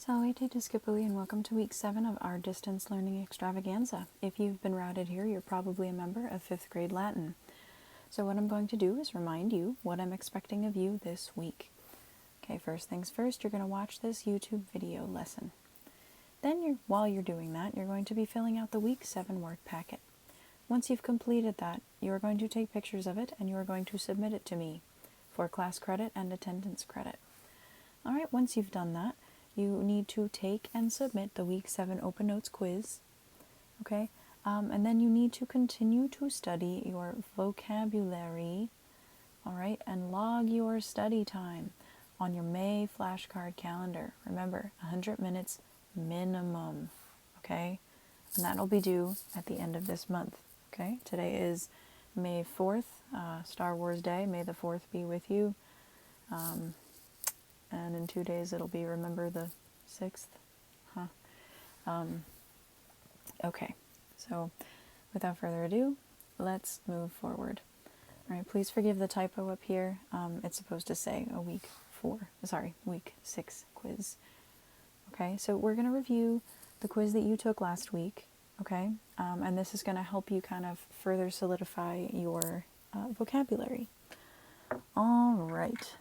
Salve Discipuli and welcome to week 7 of our distance learning extravaganza. If you've been routed here, you're probably a member of 5th grade Latin. So what I'm going to do is remind you what I'm expecting of you this week. Okay, first things first, you're going to watch this YouTube video lesson. Then while you're doing that, you're going to be filling out the week 7 work packet. Once you've completed that, you are going to take pictures of it and you are going to submit it to me for class credit and attendance credit. Alright, once you've done that, you need to take and submit the week 7 open notes quiz, okay? And then you need to continue to study your vocabulary, all right? And log your study time on your May flashcard calendar. Remember, 100 minutes minimum, okay? And that'll be due at the end of this month, okay? Today is May 4th, Star Wars Day. May the 4th be with you. And in 2 days it'll be Remember the 6th. Okay, so without further ado, let's move forward. All right, please forgive the typo up here. It's supposed to say a week 6 quiz. Okay, so we're going to review the quiz that you took last week, okay? And this is going to help you kind of further solidify your vocabulary. All right.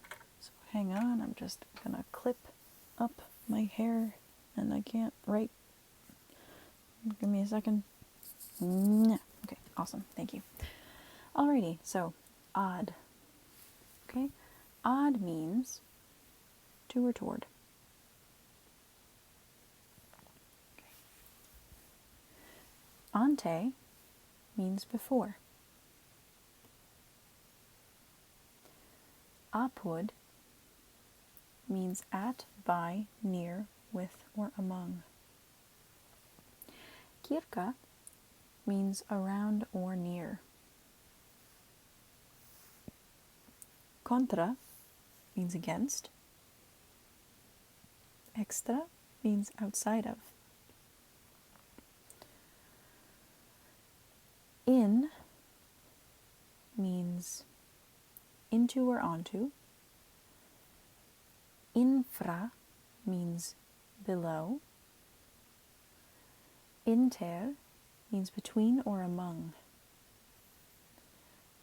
Hang on, I'm just gonna clip up my hair and I can't write. Give me a second. Okay, awesome, thank you. Alrighty, so odd. Okay, odd means to or toward. Okay. Ante means before. Apud means at, by, near, with, or among. Circa means around or near. Contra means against. Extra means outside of. In means into or onto. Infra means below. Inter means between or among.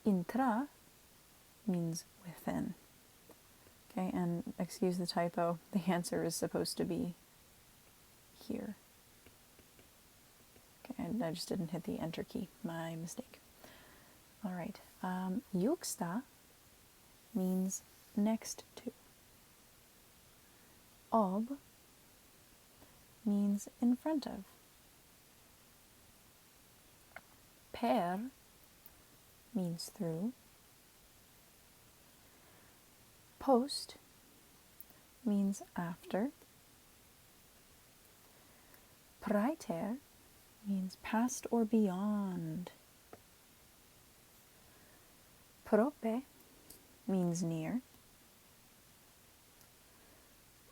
Intra means within. Okay, and excuse the typo, the answer is supposed to be here. Okay, and I just didn't hit the enter key, my mistake. All right, juxta means next to. Ob means in front of. Per means through. Post means after. Praeter means past or beyond. Prope means near.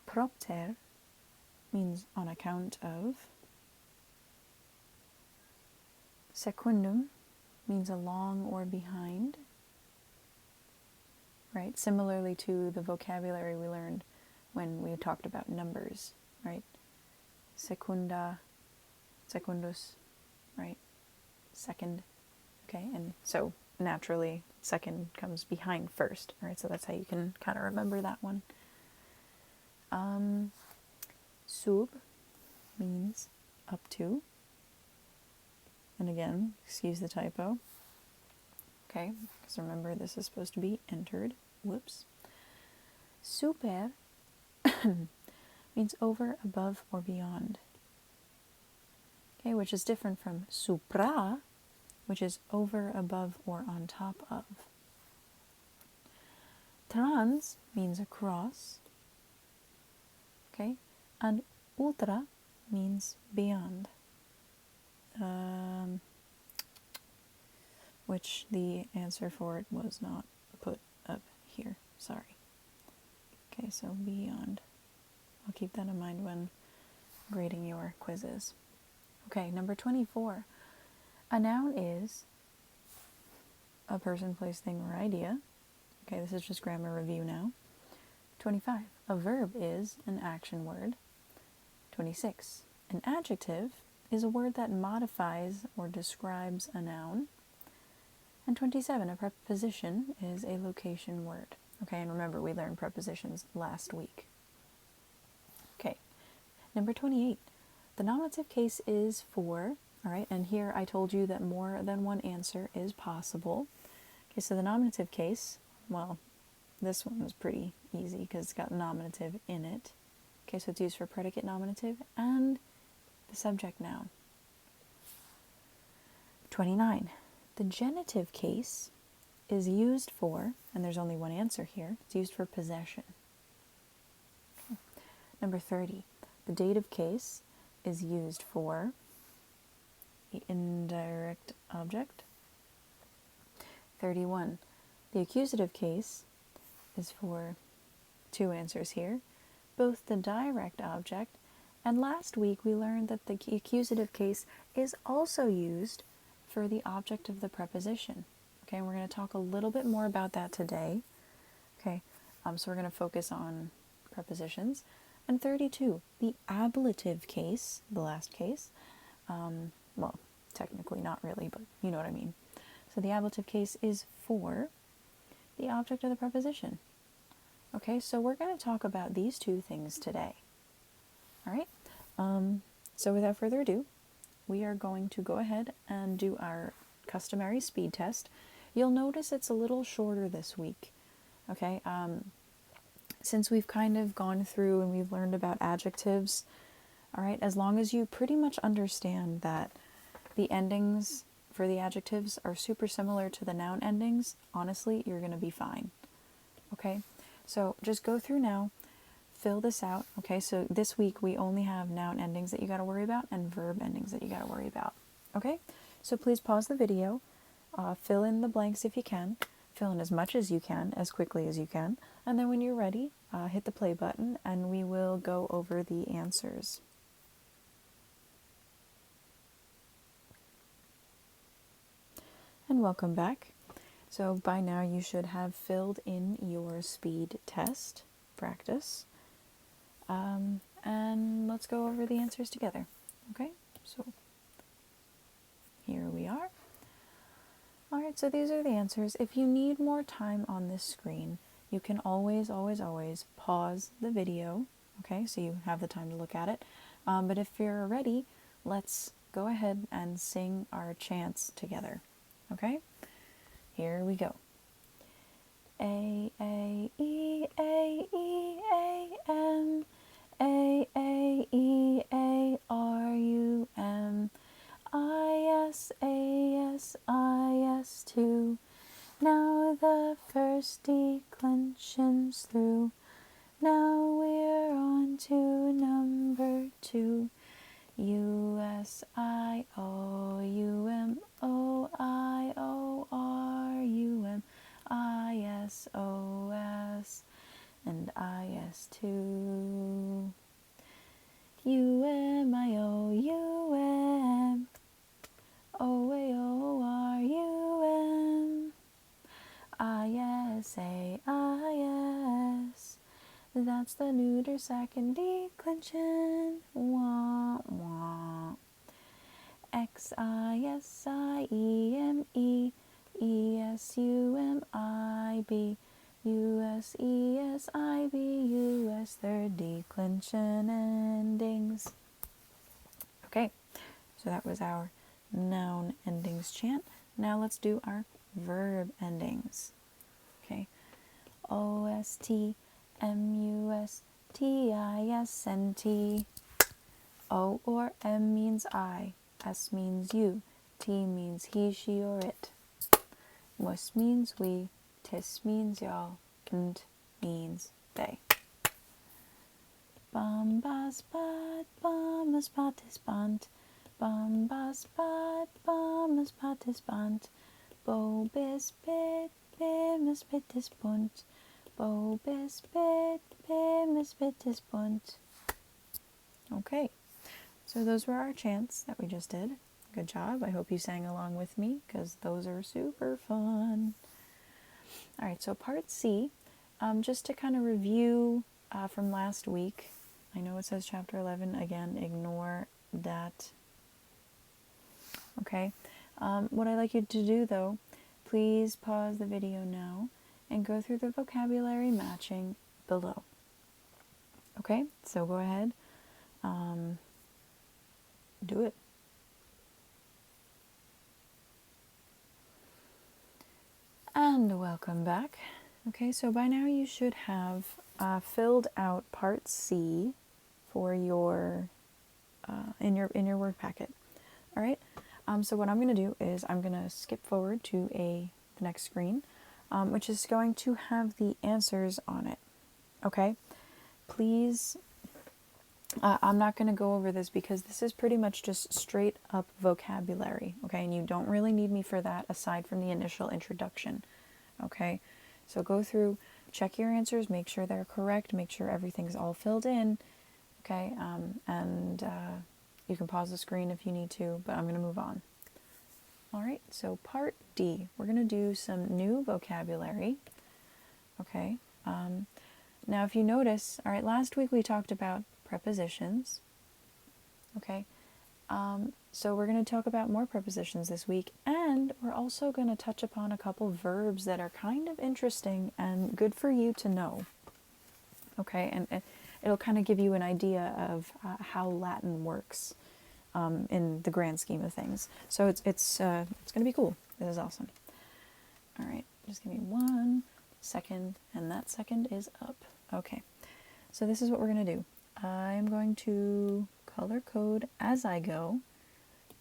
Propter means on account of. Secundum means along or behind. Right? Similarly to the vocabulary we learned when we talked about numbers, right? Secunda, secundus, right? Second, okay? And so naturally, second comes behind first, right? So that's how you can kind of remember that one. Sub means up to. And again, excuse the typo. Okay, because remember this is supposed to be entered. Whoops. Super means over, above, or beyond. Okay, which is different from supra, which is over, above, or on top of. Trans means across. Okay, and ultra means beyond. Which the answer for it was not put up here. Sorry. Okay, so beyond. I'll keep that in mind when grading your quizzes. Okay, number 24. A noun is a person, place, thing, or idea. Okay, this is just grammar review now. 25. A verb is an action word. 26. An adjective is a word that modifies or describes a noun. And 27, a preposition is a location word. Okay, and remember, we learned prepositions last week. Okay, number 28. The nominative case is for, all right, and here I told you that more than one answer is possible. Okay, so the nominative case, well, this one was pretty easy because it's got nominative in it. Okay, so it's used for predicate nominative and the subject noun. 29. The genitive case is used for, and there's only one answer here, it's used for possession. Okay. Number 30. The dative case is used for the indirect object. 31. The accusative case is for two answers here, both the direct object, and last week we learned that the accusative case is also used for the object of the preposition. Okay, and we're going to talk a little bit more about that today. Okay, so we're going to focus on prepositions. And 32, the ablative case, the last case, well, technically not really, but you know what I mean. So the ablative case is for the object of the preposition. Okay, so we're going to talk about these two things today. All right, so without further ado, we are going to go ahead and do our customary speed test. You'll notice it's a little shorter this week. Okay, since we've kind of gone through and we've learned about adjectives, all right, as long as you pretty much understand that the endings for the adjectives are super similar to the noun endings, honestly, you're going to be fine. Okay, so just go through now, fill this out. Okay, so this week we only have noun endings that you got to worry about and verb endings that you got to worry about. Okay, so please pause the video, fill in the blanks if you can, fill in as much as you can, as quickly as you can, and then when you're ready, hit the play button and we will go over the answers. And welcome back. So by now you should have filled in your speed test practice. And let's go over the answers together. Okay, so here we are. Alright, so these are the answers. If you need more time on this screen, you can always pause the video, okay, so you have the time to look at it. But if you're ready, let's go ahead and sing our chants together, okay? Here we go. A, E, A, E, A, M, A, E, A, R, U, M, I, S, A, S, I, S, 2. Now the first declension's through. Now we're on to number 2. U, S, I, O, U, M, O, I, O, R, U, M, I, S, O, S, and I, S, 2. U, M, I, O, U, M, O, A, O, R, U, M, I, S, A, I, S. That's the neuter second declension. Wah, wah. X, I, S, I, E, M, E, E, S, U, M, I, B, U, S, E, S, I, B, U, S, third declension endings. Okay, so that was our noun endings chant. Now let's do our verb endings. Okay, O, S, T, M, U, S, T, I, S, N, T. O or M means I, S means you, T means he, she, or it. Mus means we, tis means y'all, nt means they. Bombas bat, bombas batis bant, bombas bat, bombas batis bant, bobis bit, bimis bitis bunt, bobis bit, bimis bitis bunt. Okay, so those were our chants that we just did. Good job. I hope you sang along with me because those are super fun. All right, so part C, just to kind of review from last week, I know it says chapter 11. Again, ignore that. Okay. What I'd like you to do, though, please pause the video now and go through the vocabulary matching below. Okay? So go ahead. Do it. And welcome back. Okay, so by now you should have filled out part C for your in your word packet. All right. So what I'm going to do is I'm going to skip forward to the next screen, which is going to have the answers on it. Okay. Please. I'm not going to go over this because this is pretty much just straight up vocabulary. Okay, and you don't really need me for that aside from the initial introduction. Okay, so go through, check your answers, make sure they're correct, make sure everything's all filled in. Okay, and you can pause the screen if you need to, but I'm going to move on. All right, so part D, we're going to do some new vocabulary. Okay, now if you notice, all right, last week we talked about prepositions. Okay, so we're going to talk about more prepositions this week, and we're also going to touch upon a couple verbs that are kind of interesting and good for you to know. Okay, and it'll kind of give you an idea of how Latin works in the grand scheme of things. So it's going to be cool. This is awesome. All right, just give me 1 second, and that second is up. Okay, so this is what we're going to do. I'm going to color code as I go.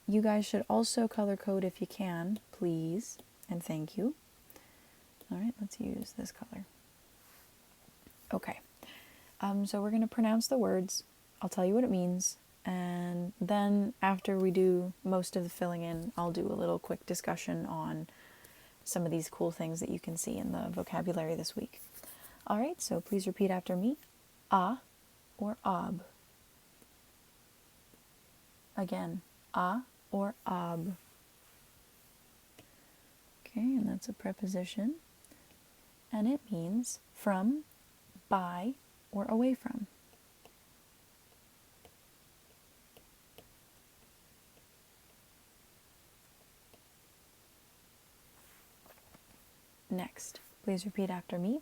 You guys should also color code if you can, please, and thank you. All right, let's use this color. Okay, so we're going to pronounce the words. I'll tell you what it means, and then after we do most of the filling in, I'll do a little quick discussion on some of these cool things that you can see in the vocabulary this week. All right, so please repeat after me. A or ob. Again, a or ob. Okay, and that's a preposition. And it means from, by, or away from. Next, please repeat after me.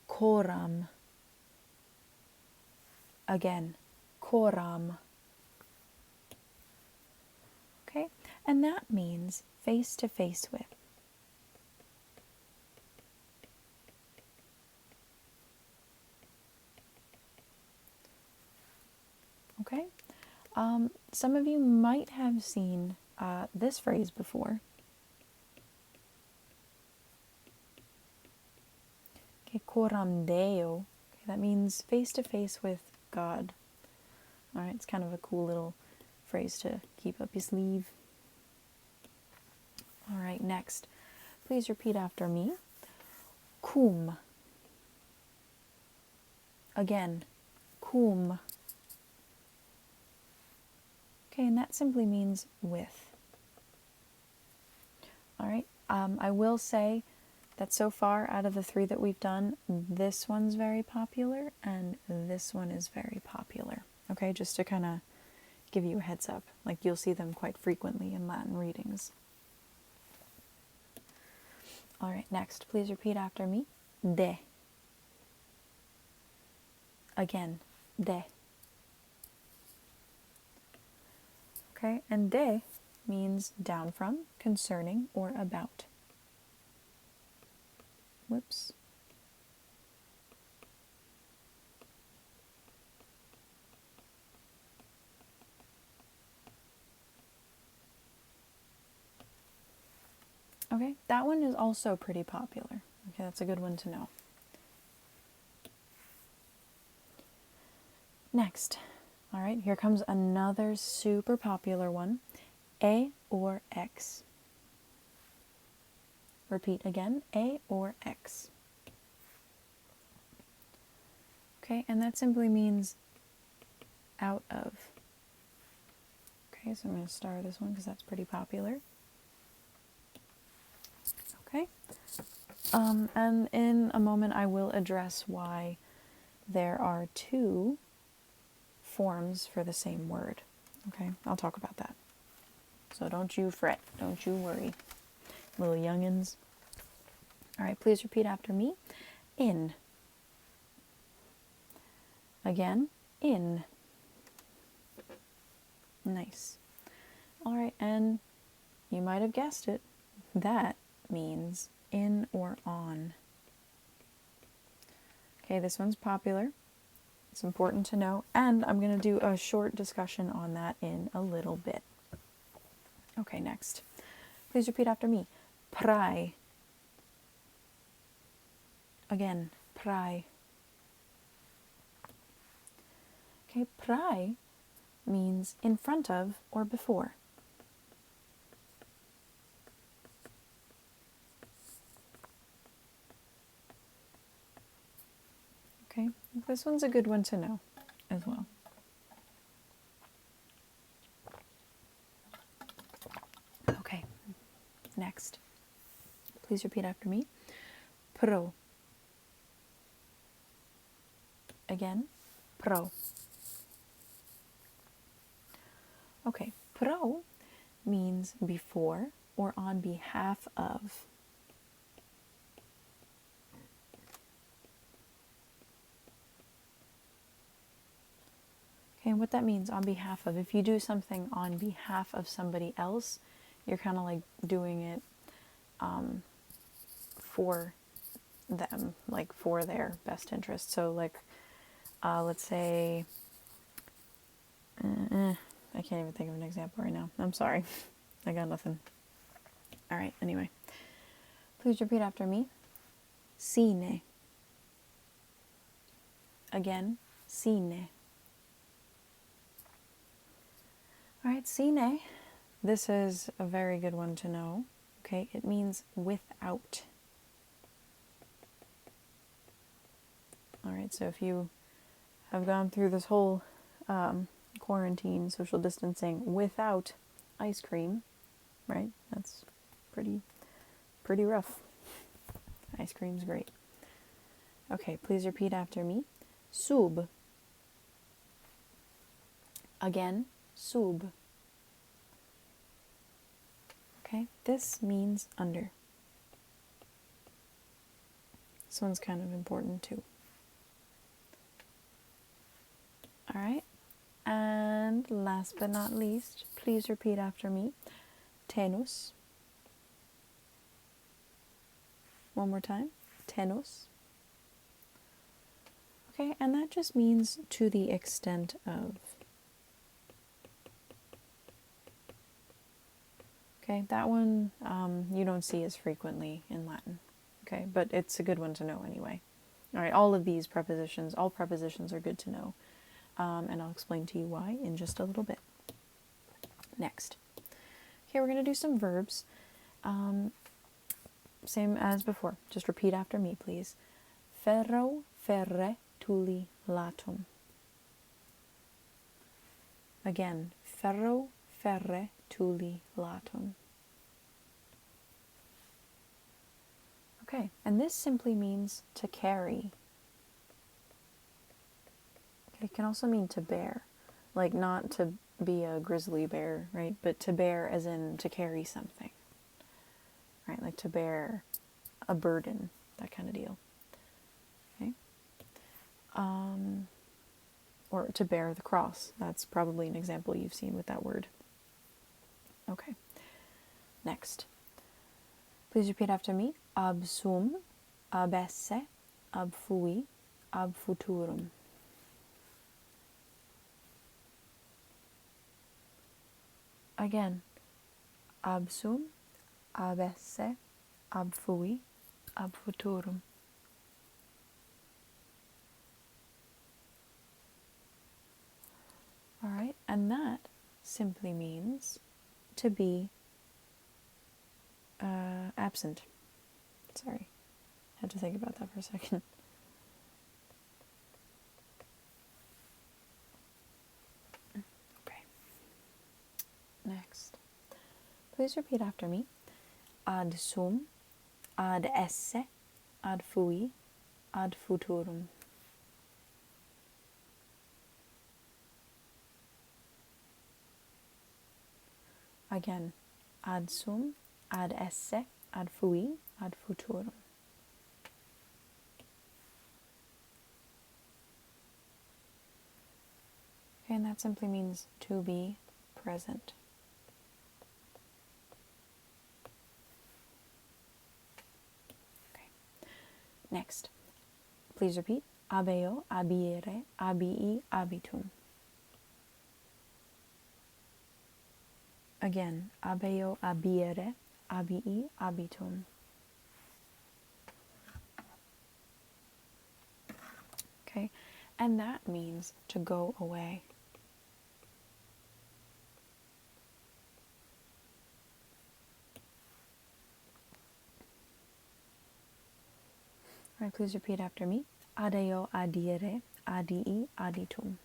Coram. Again, coram. Okay, and that means face to face with. Okay, some of you might have seen this phrase before. Okay, coram Deo. Okay, that means face to face with God. All right, it's kind of a cool little phrase to keep up your sleeve. All right, next, please repeat after me. Cum. Again, cum. Okay, and that simply means with. All right, I will say that so far out of the 3 that we've done, this one's very popular and this one is very popular. Okay, just to kind of give you a heads up. Like, you'll see them quite frequently in Latin readings. All right, next, please repeat after me. De. Again, de. Okay, and de means down from, concerning, or about. Whoops. Okay, that one is also pretty popular. Okay, that's a good one to know. Next, all right, here comes another super popular one. A or X. Repeat again, A or X. Okay, and that simply means out of. Okay, so I'm going to star this one because that's pretty popular. Okay, and in a moment I will address why there are 2 forms for the same word. Okay, I'll talk about that. So don't you fret, don't you worry, little youngins. All right, please repeat after me. In. Again, in. Nice. All right, and you might have guessed it. That means in or on. Okay, this one's popular. It's important to know, and I'm going to do a short discussion on that in a little bit. Okay, next. Please repeat after me. Pry. Again, pry. Okay, pry means in front of or before. Okay, this one's a good one to know as well. Okay, next. Please repeat after me. Pro. Again, pro. Okay, pro means before or on behalf of. Okay, and what that means, on behalf of. If you do something on behalf of somebody else, you're kind of like doing it for them, like for their best interest. So like, let's say, I can't even think of an example right now. I'm sorry. I got nothing. All right, anyway. Please repeat after me. Cine. Again, cine. All right, cine. This is a very good one to know. Okay, it means without. All right, so if you have gone through this whole quarantine, social distancing without ice cream, right? That's pretty rough. Ice cream's great. Okay, please repeat after me. Sub. Again, sub. Okay, this means under. This one's kind of important too. All right, and last but not least, please repeat after me. Tenus. One more time. Tenus. Okay, and that just means to the extent of. Okay, that one you don't see as frequently in Latin. Okay, but it's a good one to know anyway. All right, all of these prepositions, all prepositions are good to know. And I'll explain to you why in just a little bit. Next. Okay, we're going to do some verbs. Same as before. Just repeat after me, please. Ferro, ferre, tuli, latum. Again, ferro, ferre, tuli, latum. Okay, and this simply means to carry. It can also mean to bear, like not to be a grizzly bear, right? But to bear as in to carry something, right? Like to bear a burden, that kind of deal. Okay. Or to bear the cross. That's probably an example you've seen with that word. Okay. Next. Please repeat after me. Ab sum, ab esse, ab fui, ab futurum. Again, ab sum, ab esse, ab fui, ab futurum. All right, and that simply means to be absent. Sorry, had to think about that for a second. Okay. Next. Please repeat after me. Ad sum, ad esse, ad fui, ad futurum. Again, ad sum, ad esse, ad fui, ad futurum. Okay, and that simply means to be present. Okay. Next, please repeat. Abeo, abiere, abii, abitum. Again, abeo, abiere, abii, abitum. Okay, and that means to go away. All right, please repeat after me. Adeo, adiere, adii, aditum.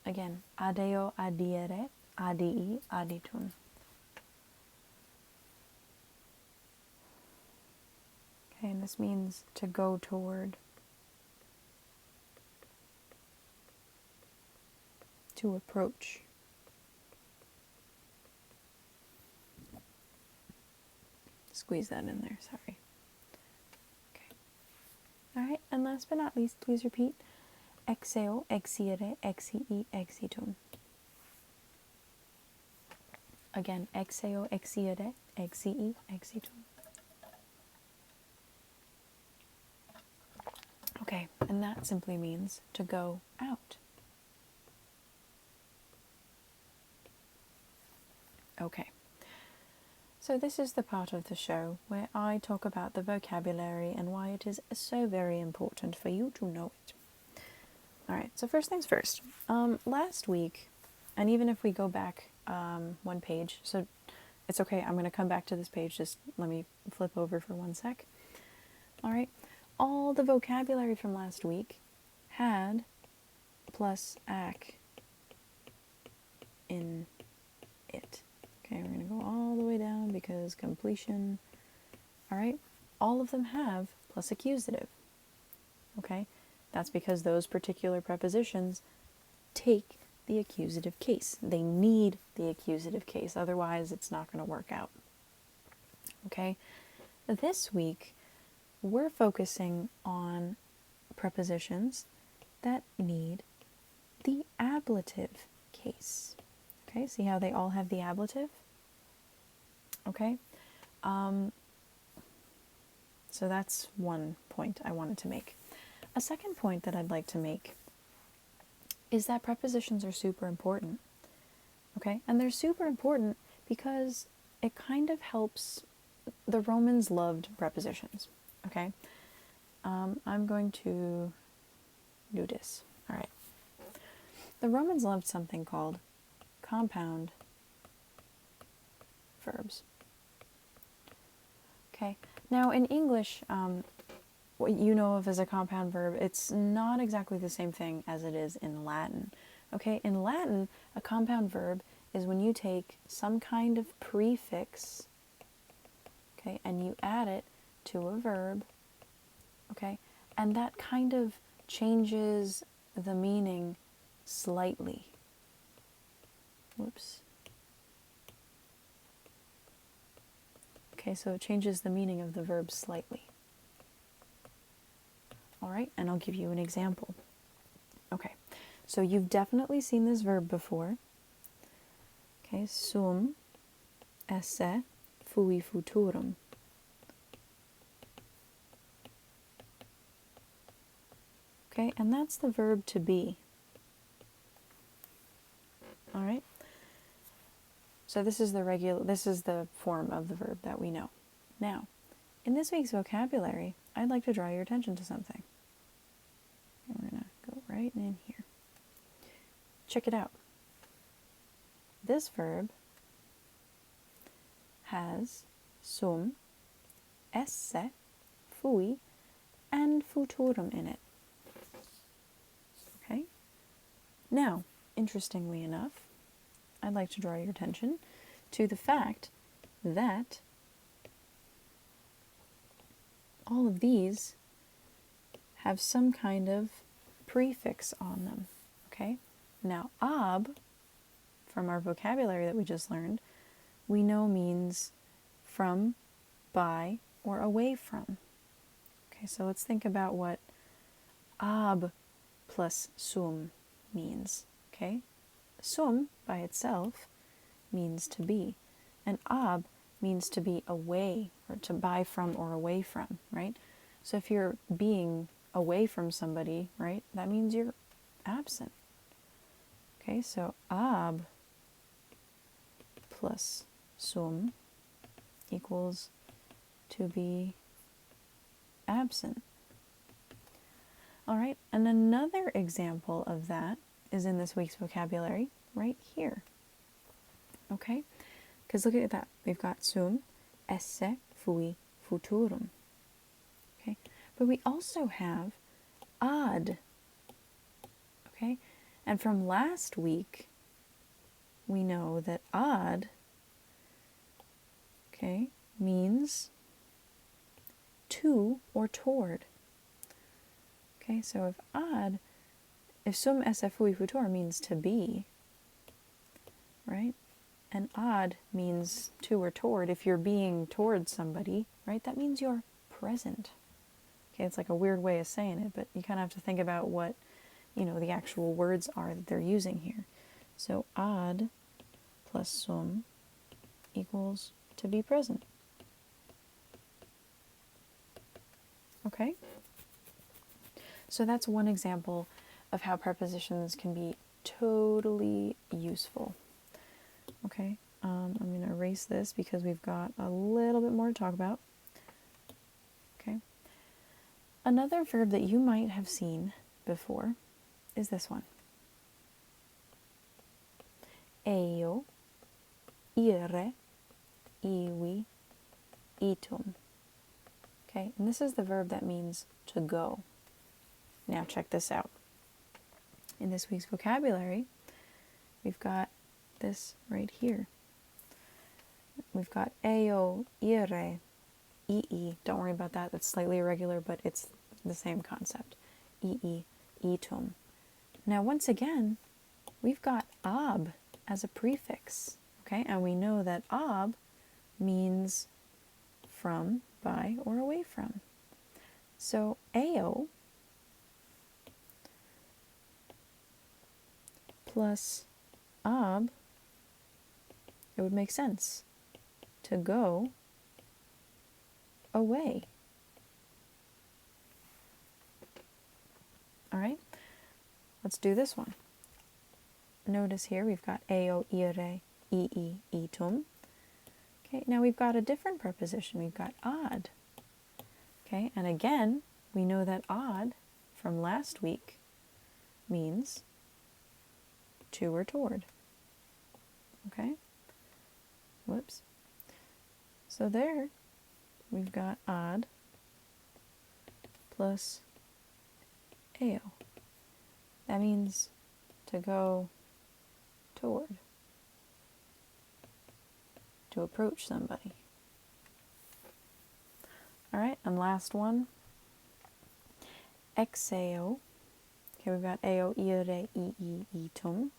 Again, adeo, adiere, adii, aditum. Okay, and this means to go toward, to approach. Squeeze that in there, sorry. Okay. All right, and last but not least, please repeat. Exeo, exiere, exii, exitum. Again, exeo, exiere, exii, exitum. Okay, and that simply means to go out. Okay. So this is the part of the show where I talk about the vocabulary and why it is so very important for you to know it. Alright, so first things first. Last week, and even if we go back one page, so it's okay, I'm going to come back to this page, just let me flip over for 1 sec. Alright, all the vocabulary from last week had plus ac in it. Okay, we're going to go all the way down because completion. Alright, all of them have plus accusative. Okay, that's because those particular prepositions take the accusative case. They need the accusative case, otherwise it's not going to work out. Okay, this week we're focusing on prepositions that need the ablative case. Okay, see how they all have the ablative? Okay, so that's one point I wanted to make. A second point that I'd like to make is that prepositions are super important. Okay, and they're super important because it kind of helps. The Romans loved prepositions. Okay, I'm going to do this. All right. The Romans loved something called compound verbs. Okay, now in English, what you know of as a compound verb, it's not exactly the same thing as it is in Latin. Okay, in Latin, a compound verb is when you take some kind of prefix, okay, and you add it to a verb, okay, and that kind of changes the meaning slightly. Whoops. Okay, so it changes the meaning of the verb slightly. All right, and I'll give you an example. Okay, so you've definitely seen this verb before. Okay, sum esse fui futurum. Okay, and that's the verb to be. All right. So this is the form of the verb that we know. Now, in this week's vocabulary, I'd like to draw your attention to something. And we're going to go right in here. Check it out. This verb has sum, esse, fui, and futurum in it. Okay? Now, interestingly enough, I'd like to draw your attention to the fact that all of these have some kind of prefix on them. Okay? Now, ab from our vocabulary that we just learned, we know means from, by, or away from. Okay, so let's think about what ab plus sum means. Okay, sum by itself means to be, and ab means to be away, or to buy from or away from, right? So if you're being away from somebody, right, that means you're absent. Okay, so ab plus sum equals to be absent. All right, and another example of that is in this week's vocabulary right here. Okay, because look at that. We've got sum, esse, fui, futurum. Okay, but we also have ad. Okay, and from last week, we know that ad, okay, means to or toward. Okay, so if sum esse fui futur means to be, right? And ad means to or toward. If you're being toward somebody, right, that means you're present. Okay, it's like a weird way of saying it, but you kind of have to think about what, the actual words are that they're using here. So ad plus sum equals to be present. Okay? So that's one example of how prepositions can be totally useful. Okay, I'm going to erase this because we've got a little bit more to talk about. Okay. Another verb that you might have seen before is this one. Eo, ire, iwi, itum. Okay, and this is the verb that means to go. Now check this out. In this week's vocabulary, we've got this right here. We've got eo, ire, ii. Don't worry about that. That's slightly irregular, but it's the same concept. Ii, itum. Now, once again, we've got ab as a prefix. Okay, and we know that ab means from, by, or away from. So eo plus ab, it would make sense to go away. All right, let's do this one. Notice here we've got eo, ire, ii, itum. Okay, now we've got a different preposition. We've got ad. Okay, and again, we know that ad from last week means to or toward. Okay? Whoops. So there, we've got ad plus eo. That means to go toward, to approach somebody. All right, and last one, exeo. Okay, we've got eo, ire, ii, itum.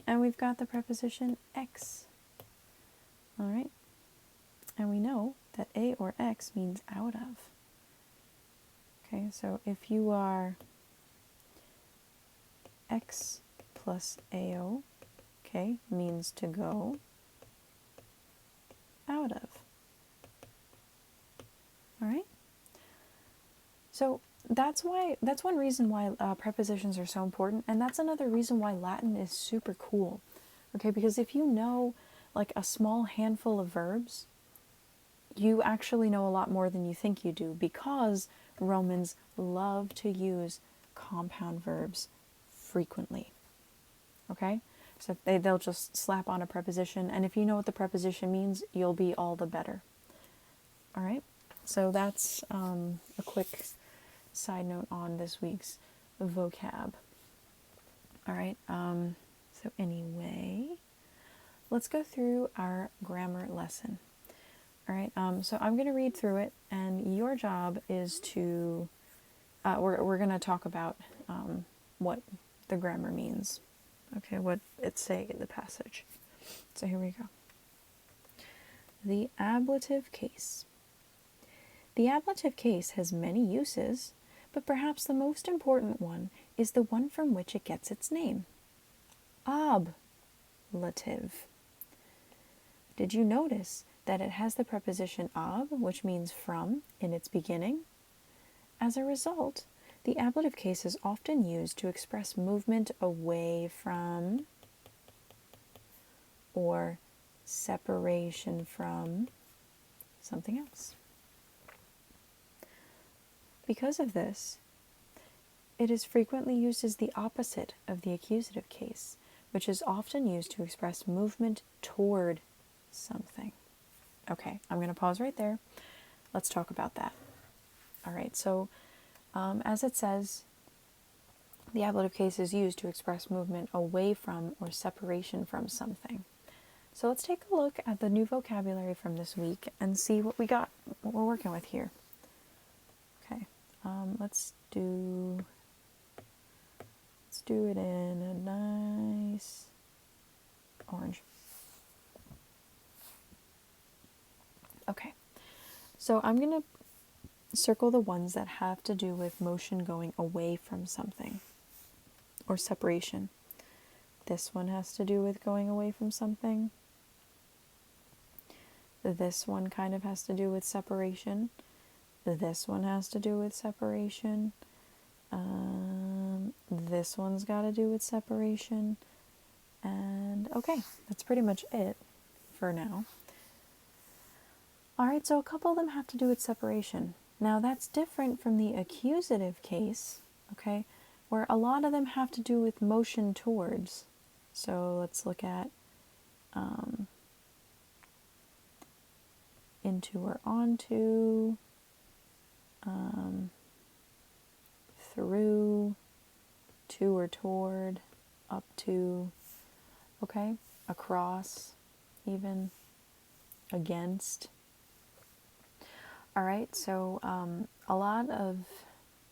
And we've got the preposition ex. All right, and we know that a or ex means out of. Okay, so if you are ex plus ao, okay, means to go out of. All right? So that's one reason why prepositions are so important, and that's another reason why Latin is super cool. Okay, because if you know like a small handful of verbs, you actually know a lot more than you think you do, because Romans love to use compound verbs frequently. Okay? So they'll just slap on a preposition, and if you know what the preposition means, you'll be all the better. All right? So that's a quick side note on this week's vocab. All right? So anyway, let's go through our grammar lesson. All right, so I'm going to read through it, and your job is to, we're going to talk about what the grammar means, okay, what it's saying in the passage. So here we go. The ablative case. The ablative case has many uses, but perhaps the most important one is the one from which it gets its name. Ablative. Did you notice that it has the preposition ab, which means from, in its beginning? As a result, the ablative case is often used to express movement away from or separation from something else. Because of this, it is frequently used as the opposite of the accusative case, which is often used to express movement toward something. Okay, I'm going to pause right there. Let's talk about that. All right, so as it says, the ablative case is used to express movement away from or separation from something. So let's take a look at the new vocabulary from this week and see what we got, what we're working with here. Okay, let's do it in a nice orange. Okay, so I'm going to circle the ones that have to do with motion going away from something or separation. This one has to do with going away from something. This one kind of has to do with separation. This one has to do with separation. This one's got to do with separation. And okay, that's pretty much it for now. All right, so a couple of them have to do with separation. Now that's different from the accusative case, okay, where a lot of them have to do with motion towards. So let's look at into or onto, through, to or toward, up to, okay, across, even, against. All right, so a lot of,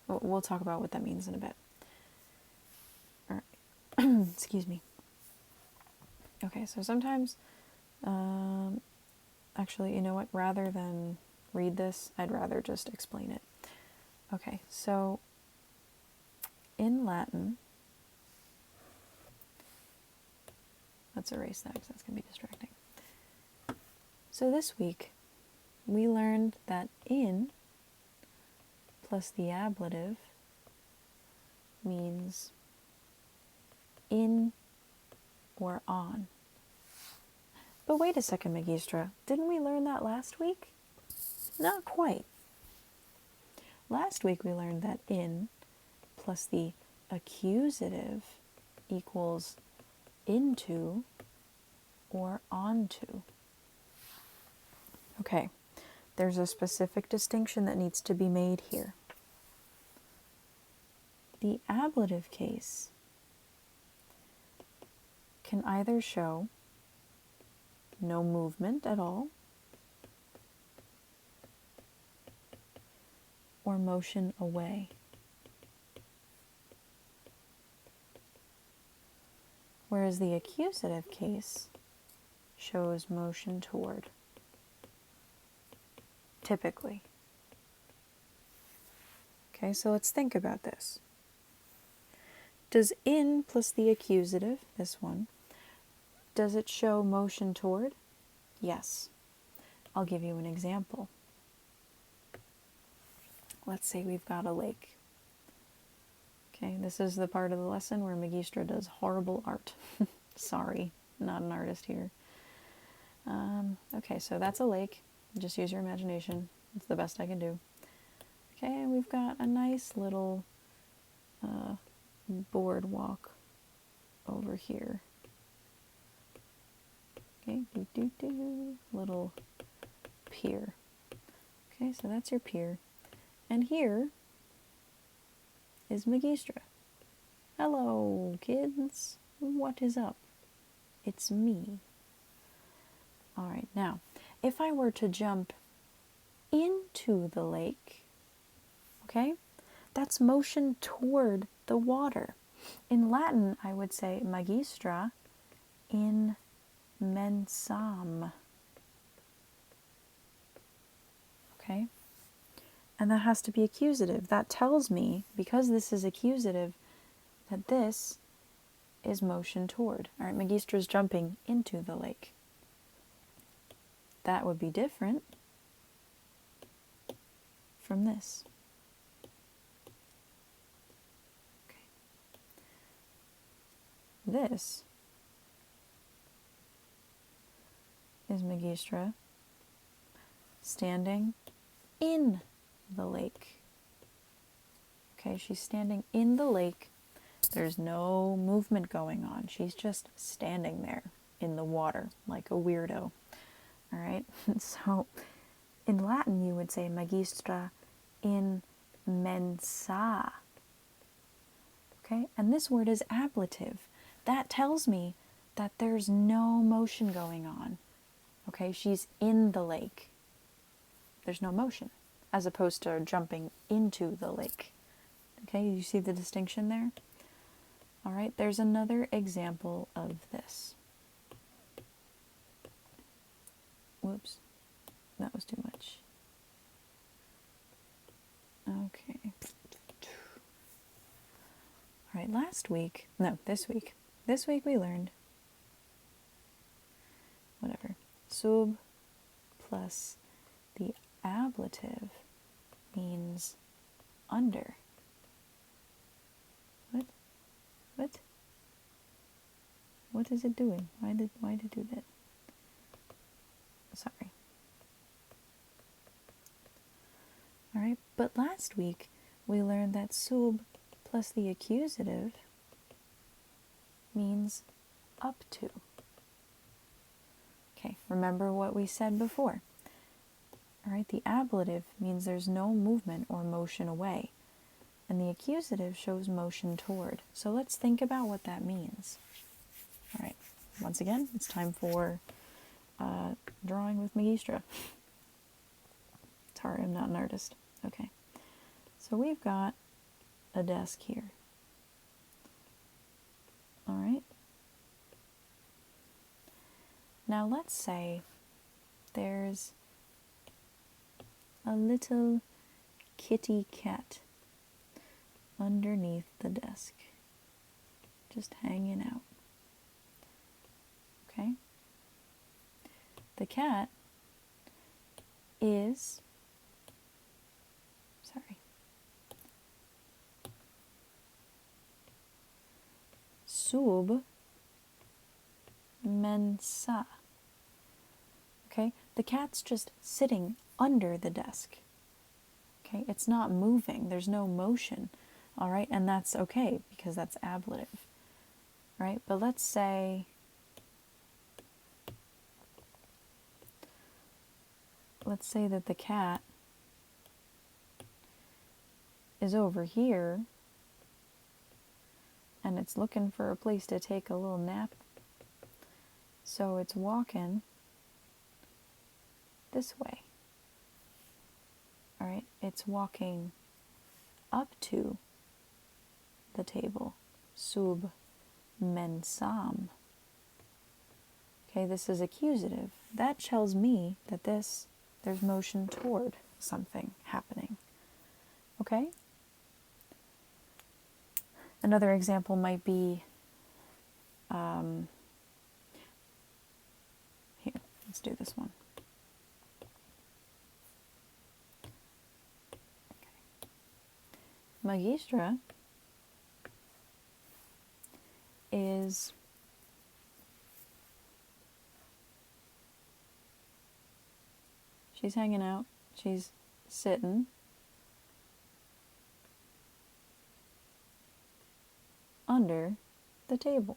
we'll talk about what that means in a bit. All right, excuse me. Okay, so sometimes, actually, you know what, rather than read this, I'd rather just explain it. Okay, so in Latin, let's erase that because that's going to be distracting. So this week, we learned that in plus the ablative means in or on. But wait a second, Magistra, didn't we learn that last week? Not quite. Last week we learned that in plus the accusative equals into or onto. Okay, there's a specific distinction that needs to be made here. The ablative case can either show no movement at all or motion away. Whereas the accusative case shows motion toward, typically. Okay, so let's think about this. Does in plus the accusative, this one, does it show motion toward? Yes. I'll give you an example. Let's say we've got a lake. Okay, this is the part of the lesson where Magistra does horrible art. Sorry, not an artist here. Okay, so that's a lake. Just use your imagination. It's the best I can do. Okay, and we've got a nice little boardwalk over here. Okay, little pier. Okay, so that's your pier. And here is Magistra. Hello, kids. What is up? It's me. All right, now, if I were to jump into the lake, okay, that's motion toward the water. In Latin, I would say magistra in mensam. Okay? And that has to be accusative. That tells me, because this is accusative, that this is motion toward. All right, magistra is jumping into the lake. That would be different from this. Okay. This is magistra standing in the lake. Okay, she's standing in the lake. There's no movement going on. She's just standing there in the water like a weirdo. All right, so in Latin you would say magistra in mensa. Okay, and this word is ablative. That tells me that there's no motion going on. Okay, she's in the lake. There's no motion, as opposed to jumping into the lake. Okay, you see the distinction there? All right, there's another example of this. Whoops, that was too much. Okay. All right, this week we learned, sub plus the ablative means under. What is it doing? Why did it do that? Sorry. All right, but last week we learned that sub plus the accusative means up to. Okay, remember what we said before. All right, the ablative means there's no movement or motion away, and the accusative shows motion toward. So let's think about what that means. All right, once again, it's time for drawing with magistra. Sorry, I'm not an artist. Okay, so we've got a desk here. All right. Now let's say there's a little kitty cat underneath the desk, just hanging out. Okay? The cat is, sub mensa. Okay? The cat's just sitting under the desk. Okay? It's not moving. There's no motion. All right? And that's okay because that's ablative. Right? But let's say that the cat is over here and it's looking for a place to take a little nap. So it's walking this way. All right, it's walking up to the table, sub mensam. Okay, this is accusative. That tells me that there's motion toward something happening. Okay? Another example might be, here, let's do this one. Okay. Magistra is she's hanging out, she's sitting under the table.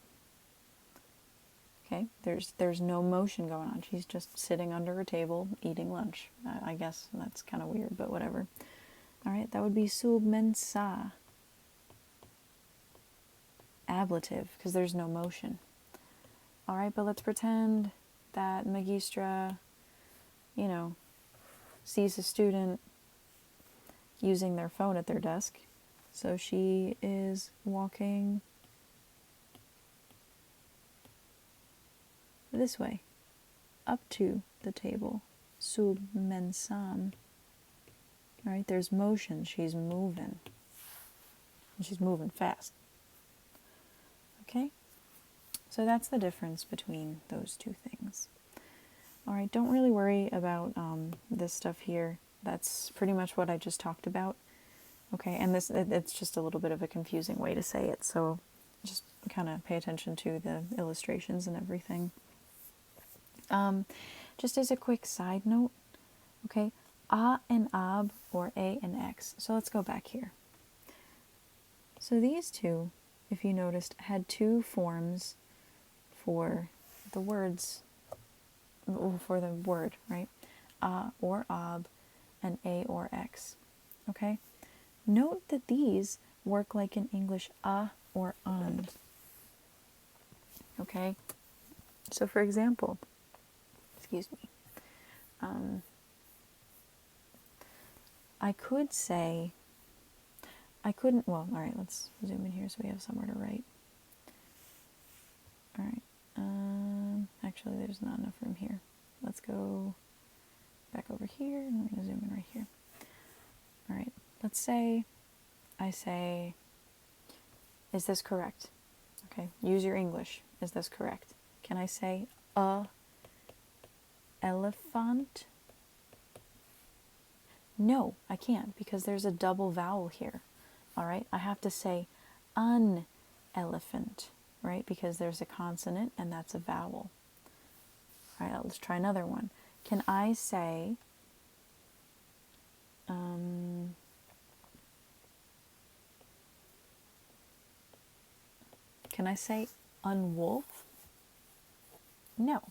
Okay, there's no motion going on. She's just sitting under a table eating lunch. I guess that's kind of weird, but whatever. All right, that would be sub mensa. Ablative, because there's no motion. All right, but let's pretend that magistra, sees a student using their phone at their desk. So she is walking this way, up to the table, sub mensam. All right, there's motion. She's moving. And she's moving fast. Okay? So that's the difference between those two things. All right, don't really worry about this stuff here. That's pretty much what I just talked about. Okay, and it's just a little bit of a confusing way to say it, so just kind of pay attention to the illustrations and everything. Just as a quick side note, okay, a and ab, or a and x. So let's go back here. So these two, if you noticed, had two forms for the words, for the word, right? A or ab, and a or x. Okay? Note that these work like in English a or un. Okay? So for example, excuse me, I could say, well, all right, let's zoom in here so we have somewhere to write. All right, actually there's not enough room here. Let's go back over here, and we're going to zoom in right here. All right, let's say I say, is this correct? Okay, use your English. Is this correct? Can I say a elephant? No, I can't, because there's a double vowel here. All right, I have to say an elephant, right? Because there's a consonant and that's a vowel. All right, let's try another one. Can I say unwolf? No.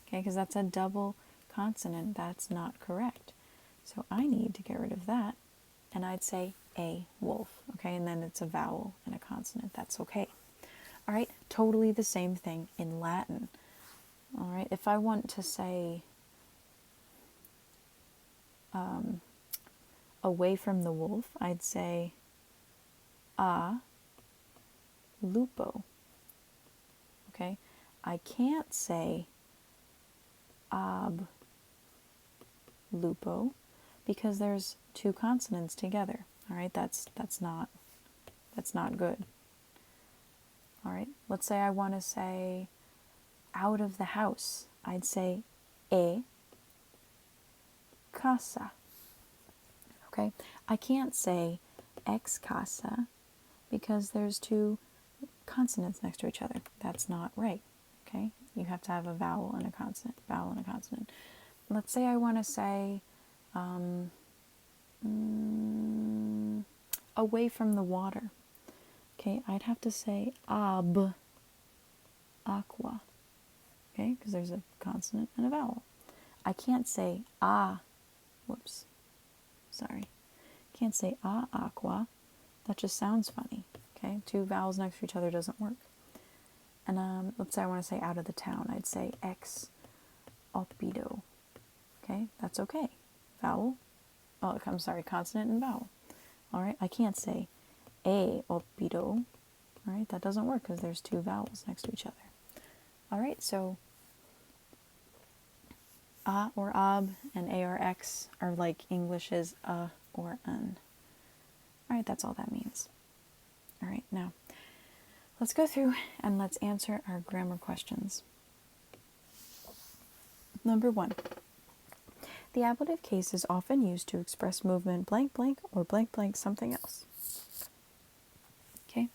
Okay, because that's a double consonant. That's not correct. So I need to get rid of that, and I'd say a wolf. Okay, and then it's a vowel and a consonant. That's okay. All right, totally the same thing in Latin. All right, if I want to say away from the wolf, I'd say a lupo. Okay, I can't say ab lupo because there's two consonants together. All right, that's not good. All right, let's say I want to say out of the house. I'd say e casa. Okay, I can't say ex casa because there's two consonants next to each other. That's not right. Okay, you have to have a vowel and a consonant, vowel and a consonant. Let's say I want to say away from the water. Okay, I'd have to say ab aqua. Okay, because there's a consonant and a vowel. I can't say can't say aqua. That just sounds funny. Okay, two vowels next to each other doesn't work. And let's say I want to say out of the town. I'd say ex oppido. Okay, that's okay. Vowel. Oh, I'm sorry, consonant and vowel. All right, I can't say e oppido. All right, that doesn't work because there's two vowels next to each other. All right, so a or ab and a or x are like English's a or un. All right, that's all that means. All right, now let's go through and let's answer our grammar questions. Number 1. The ablative case is often used to express movement blank blank or blank blank something else. Okay,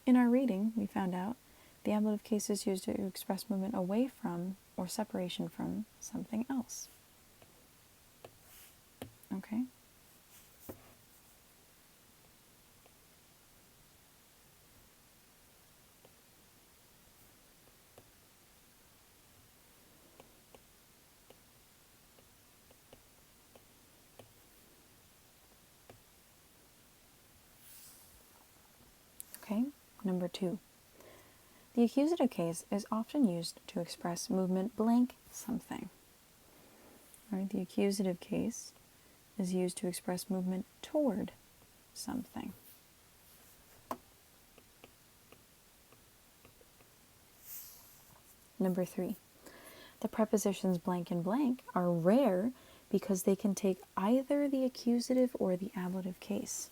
in our reading, we found out the ablative case is used to express movement away from or separation from something else. Okay? Okay, number 2. The accusative case is often used to express movement blank something. All right, the accusative case is used to express movement toward something. Number 3, the prepositions blank and blank are rare because they can take either the accusative or the ablative case.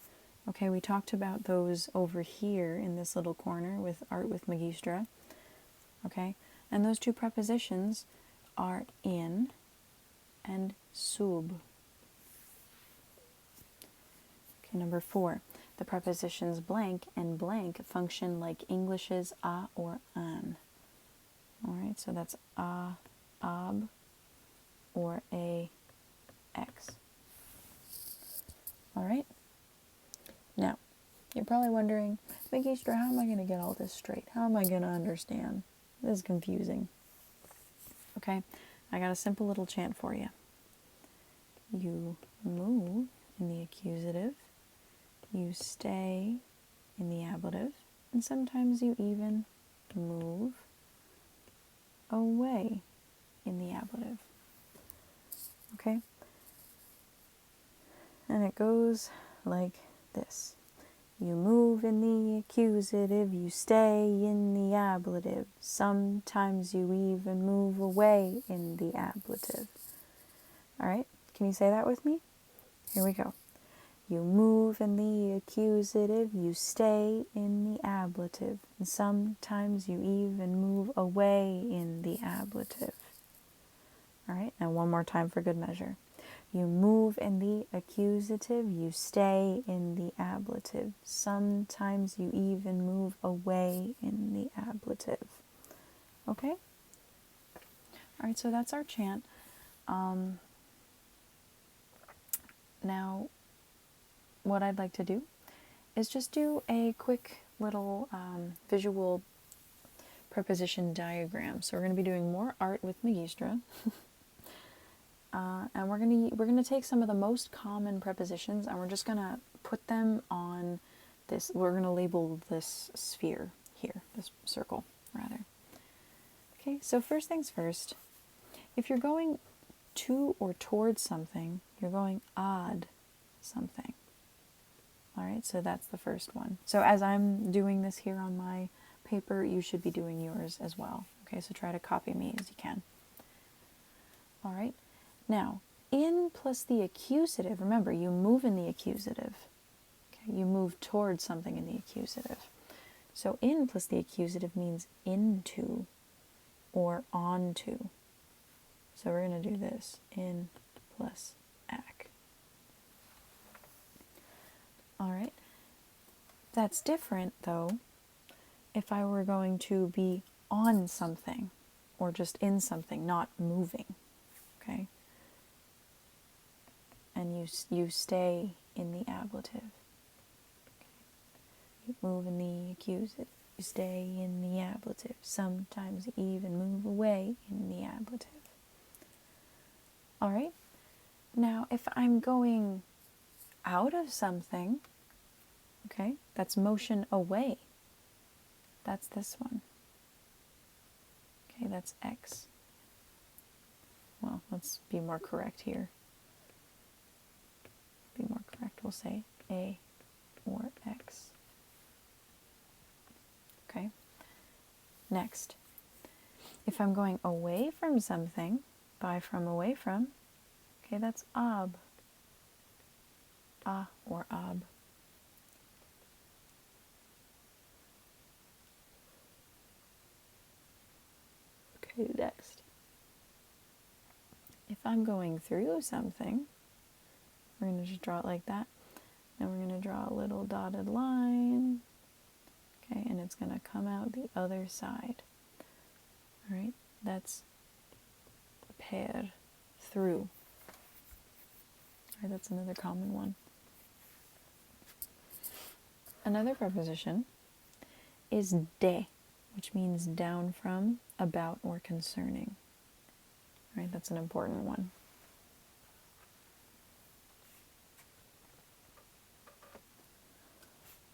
Okay, we talked about those over here in this little corner with Art with Magistra. Okay, and those two prepositions are in and sub. Okay, number 4, the prepositions blank and blank function like English's a or an. All right, so that's a, ab, or a, x. All right. Now, you're probably wondering, Magistra, how am I going to get all this straight? How am I going to understand? This is confusing. Okay, I got a simple little chant for you. You move in the accusative, you stay in the ablative, and sometimes you even move away in the ablative. Okay? And it goes like this. You move in the accusative, you stay in the ablative. Sometimes you even move away in the ablative. All right? Can you say that with me? Here we go. You move in the accusative, you stay in the ablative. And sometimes you even move away in the ablative. All right? Now one more time for good measure. You move in the accusative, you stay in the ablative. Sometimes you even move away in the ablative. Okay? All right, so that's our chant. Now, what I'd like to do is just do a quick little visual preposition diagram. So we're going to be doing more Art with Magistra. And we're gonna take some of the most common prepositions and we're just gonna put them on this. We're gonna label this sphere here, this circle rather. Okay, so first things first. If you're going to or towards something, you're going ad something. All right, so that's the first one. So as I'm doing this here on my paper, you should be doing yours as well. Okay, so try to copy me as you can. All right. Now, in plus the accusative, remember, you move in the accusative. Okay, you move towards something in the accusative. So in plus the accusative means into or onto. So we're going to do this, in plus ac. All right. That's different, though, if I were going to be on something or just in something, not moving. Okay? And you stay in the ablative. Okay. You move in the accusative. You stay in the ablative. Sometimes you even move away in the ablative. All right? Now, if I'm going out of something, okay, that's motion away. That's this one. Okay, that's X. Well, let's be more correct here. Be more correct, we'll say A or X. Okay. Next, if I'm going away from something, by from away from, okay, that's ab. A or ab. Okay, next. If I'm going through something, we're going to just draw it like that. Then we're going to draw a little dotted line. Okay, and it's going to come out the other side. All right, that's per, through. All right, that's another common one. Another preposition is de, which means down from, about, or concerning. All right, that's an important one.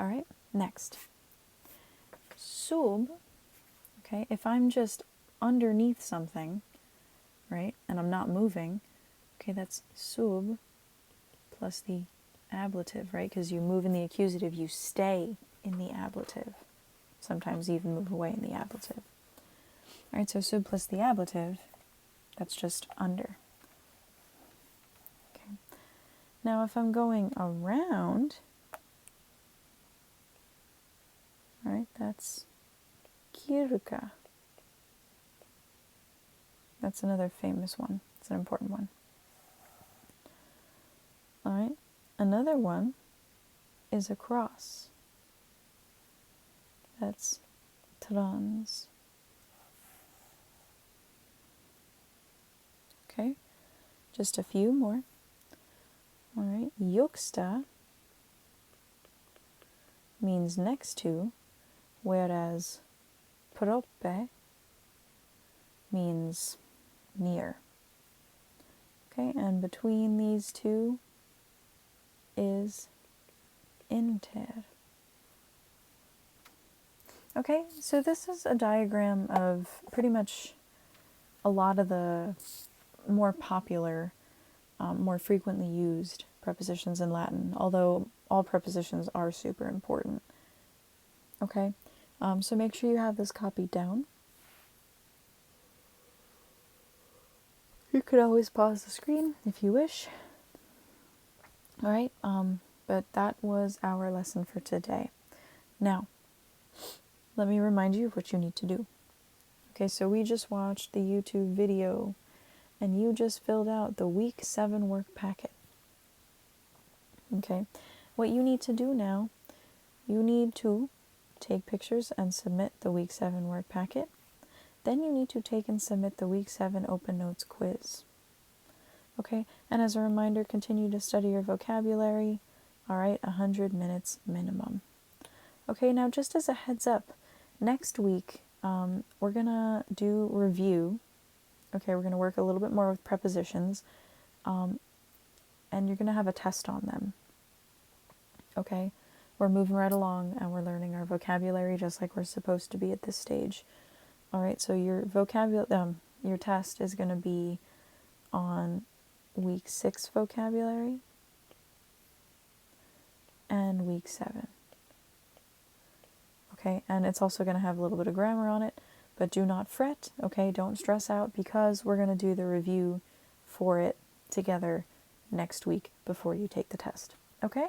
All right, next. Sub, okay, if I'm just underneath something, right, and I'm not moving, okay, that's sub plus the ablative, right, because you move in the accusative, you stay in the ablative. Sometimes you even move away in the ablative. Alright, so sub plus the ablative, that's just under. Okay. Now if I'm going around, alright, that's kirka. That's another famous one. It's an important one. Alright, another one is across. That's trans. Okay, just a few more. Alright, yuxta means next to, whereas prope means near. Okay, and between these two is inter. Okay, so this is a diagram of pretty much a lot of the more popular, more frequently used prepositions in Latin, although all prepositions are super important. Okay, so make sure you have this copied down. You could always pause the screen if you wish. Alright, but that was our lesson for today. Now, let me remind you of what you need to do. Okay, so we just watched the YouTube video and you just filled out the week 7 work packet. Okay, what you need to do now, you need to take pictures and submit the week 7 work packet. Then you need to take and submit the week 7 Open Notes quiz. Okay, and as a reminder, continue to study your vocabulary. Alright, 100 minutes minimum. Okay, now just as a heads up, next week we're gonna do review. Okay, we're gonna work a little bit more with prepositions, and you're gonna have a test on them. Okay, we're moving right along and we're learning our vocabulary just like we're supposed to be at this stage. Alright, so your your test is gonna be on week 6 vocabulary and week 7. Okay, and it's also going to have a little bit of grammar on it, but do not fret, okay, don't stress out because we're going to do the review for it together next week before you take the test, okay?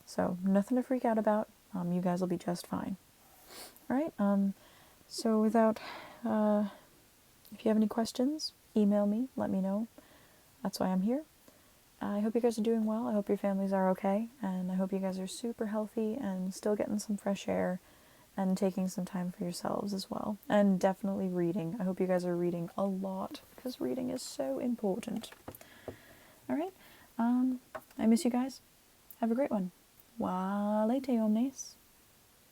So nothing to freak out about, you guys will be just fine. Alright, so without, if you have any questions, email me, let me know. That's why I'm here. I hope you guys are doing well. I hope your families are okay. And I hope you guys are super healthy and still getting some fresh air and taking some time for yourselves as well. And definitely reading. I hope you guys are reading a lot because reading is so important. Alright. I miss you guys. Have a great one. Walete omnes.